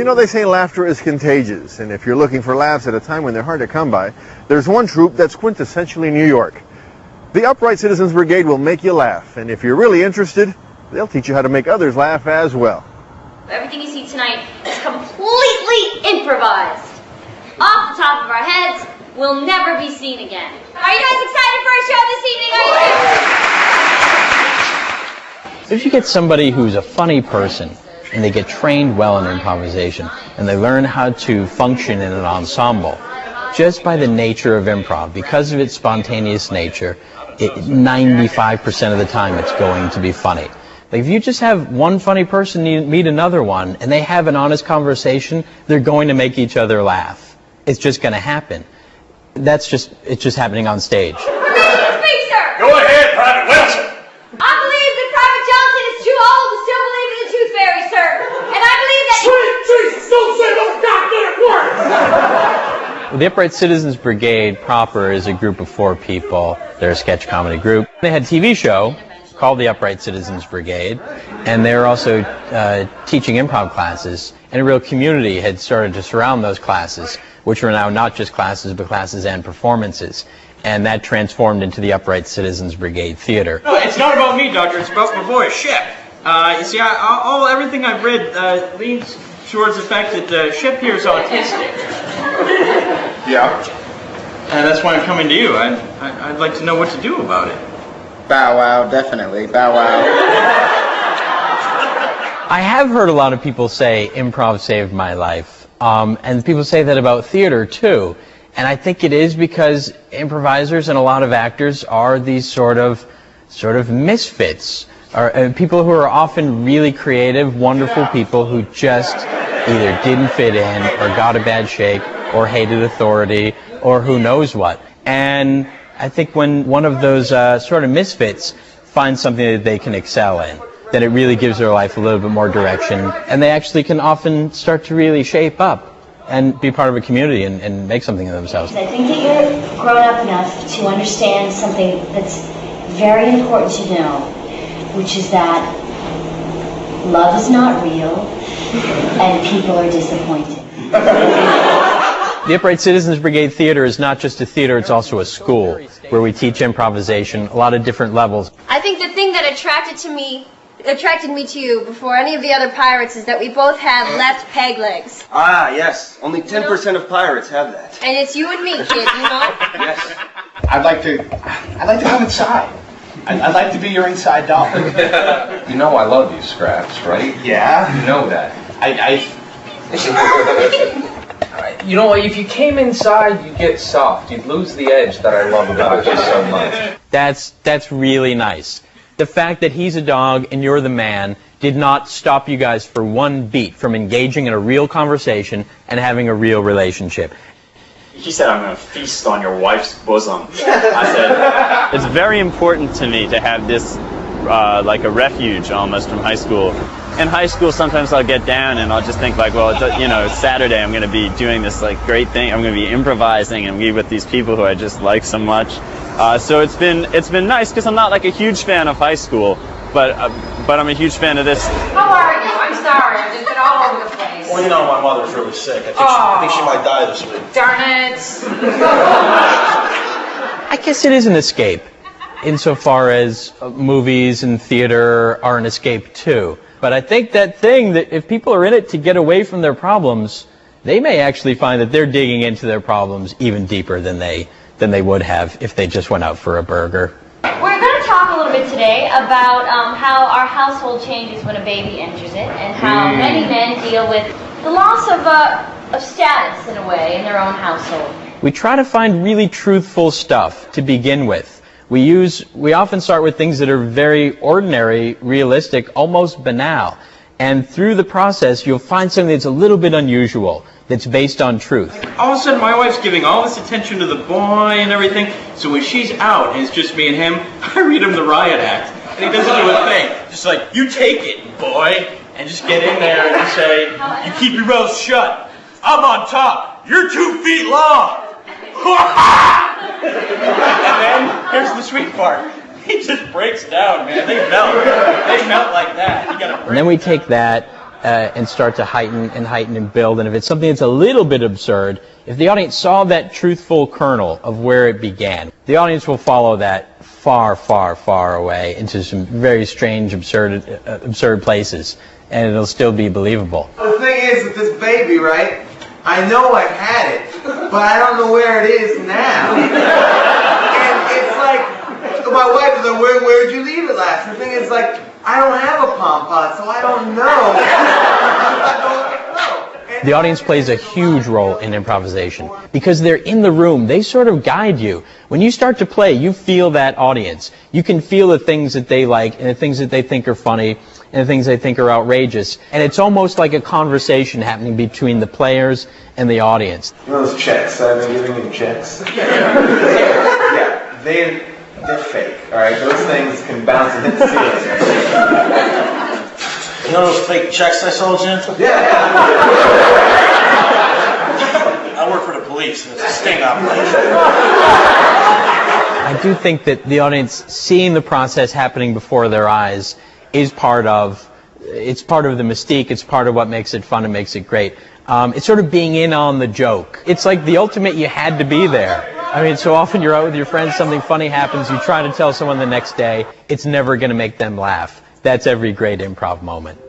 You know, they say laughter is contagious, and if you're looking for laughs at a time when they're hard to come by, there's one troupe that's quintessentially New York. The Upright Citizens Brigade will make you laugh, and if you're really interested, they'll teach you how to make others laugh as well. Everything you see tonight is completely improvised. Off the top of our heads, will never be seen again. Are you guys excited for our show this evening? Are you? If you get somebody who's a funny person, and they get trained well in improvisation, and they learn how to function in an ensemble, just by the nature of improv, because of its spontaneous nature, 95% of the time it's going to be funny. Like if you just have one funny person meet another one, and they have an honest conversation, they're going to make each other laugh. It's just going to happen. It's just happening on stage. Permission to speak, sir! Go ahead, Private Wilson! I believe that Private Johnson is too old to still believe in the Tooth Fairy, sir. And I believe that... Sweet Jesus, don't say those goddamn words! Well, the Upright Citizens Brigade proper is a group of 4 people. They're a sketch comedy group. They had a TV show called the Upright Citizens Brigade, and they were also teaching improv classes, and a real community had started to surround those classes, which were now not just classes, but classes and performances. And that transformed into the Upright Citizens Brigade Theater. No, it's not about me, Doctor. It's about my boy, Shep. You see, everything I've read leans towards the fact that Shep here is autistic. Yeah. And that's why I'm coming to you. I'd like to know what to do about it. Bow wow, definitely. Bow wow. I have heard a lot of people say improv saved my life. And people say that about theater, too. And I think it is because improvisers and a lot of actors are these sort of misfits. People who are often really creative, wonderful people who just either didn't fit in or got a bad shake or hated authority or who knows what. And I think when one of those sort of misfits finds something that they can excel in, then it really gives their life a little bit more direction, and they actually can often start to really shape up and be part of a community and make something of themselves. I think that you're grown up enough to understand something that's very important to know, which is that love is not real and people are disappointed. The Upright Citizens Brigade Theater is not just a theater, it's also a school where we teach improvisation, a lot of different levels. I think the thing that attracted me to you before any of the other pirates is that we both have left peg legs. Ah, yes. Only 10% of pirates have that. And it's you and me, kid, you know? Yes. I'd like to come inside. I'd like to be your inside doll. You know I love you, Scraps, right? Yeah? You know that. You know, if you came inside, you'd get soft. You'd lose the edge that I love about you so much. That's really nice. The fact that he's a dog and you're the man did not stop you guys for one beat from engaging in a real conversation and having a real relationship. He said, I'm going to feast on your wife's bosom. I said, it's very important to me to have this, like a refuge almost from high school. In high school, sometimes I'll get down and I'll just think like, well, it's Saturday, I'm going to be doing this like great thing. I'm going to be improvising and be with these people who I just like so much. So it's been nice because I'm not like a huge fan of high school, but I'm a huge fan of this. How are you? I'm sorry, I've just been all over the place. Well, you know, my mother's really sick. I think she might die this week. Darn it. I guess it is an escape, insofar as movies and theater are an escape too. But I think that thing that if people are in it to get away from their problems, they may actually find that they're digging into their problems even deeper than they would have if they just went out for a burger. We're going to talk a little bit today about how our household changes when a baby enters it, and how many men deal with the loss of status, in a way, in their own household. We try to find really truthful stuff to begin with. We often start with things that are very ordinary, realistic, almost banal. And through the process, you'll find something that's a little bit unusual, that's based on truth. All of a sudden, my wife's giving all this attention to the boy and everything. So when she's out and it's just me and him, I read him the riot act. And he doesn't do a thing. Just like, you take it, boy. And just get in there and just say, you keep your mouth shut. I'm on top. You're 2 feet long. And then, here's the sweet part. He just breaks down, man. They melt. They melt like that. You gotta break. And then we take that and start to heighten and build. And if it's something that's a little bit absurd, if the audience saw that truthful kernel of where it began, the audience will follow that far, far, far away into some very strange, absurd places, and it'll still be believable. The thing is with this baby, right? I know I had it, but I don't know where it is now. And it's like, my wife is like, where'd you leave it last? The thing is like, I don't have a Pom Pod, so I don't know. I don't know. The audience plays a huge role in improvisation because they're in the room. They sort of guide you. When you start to play, you feel that audience. You can feel the things that they like and the things that they think are funny and the things they think are outrageous. And it's almost like a conversation happening between the players and the audience. You know those checks? I've been giving you checks. Yeah, they're fake. All right, those things can bounce and hit the ceiling. You know those fake checks I sold you? Yeah. I work for the police, and it's a sting operation. I do think that the audience seeing the process happening before their eyes is part of the mystique. It's part of what makes it fun and makes it great. It's sort of being in on the joke. It's like the ultimate you had to be there. I mean, so often you're out with your friends, something funny happens, you try to tell someone the next day, it's never going to make them laugh. That's every great improv moment.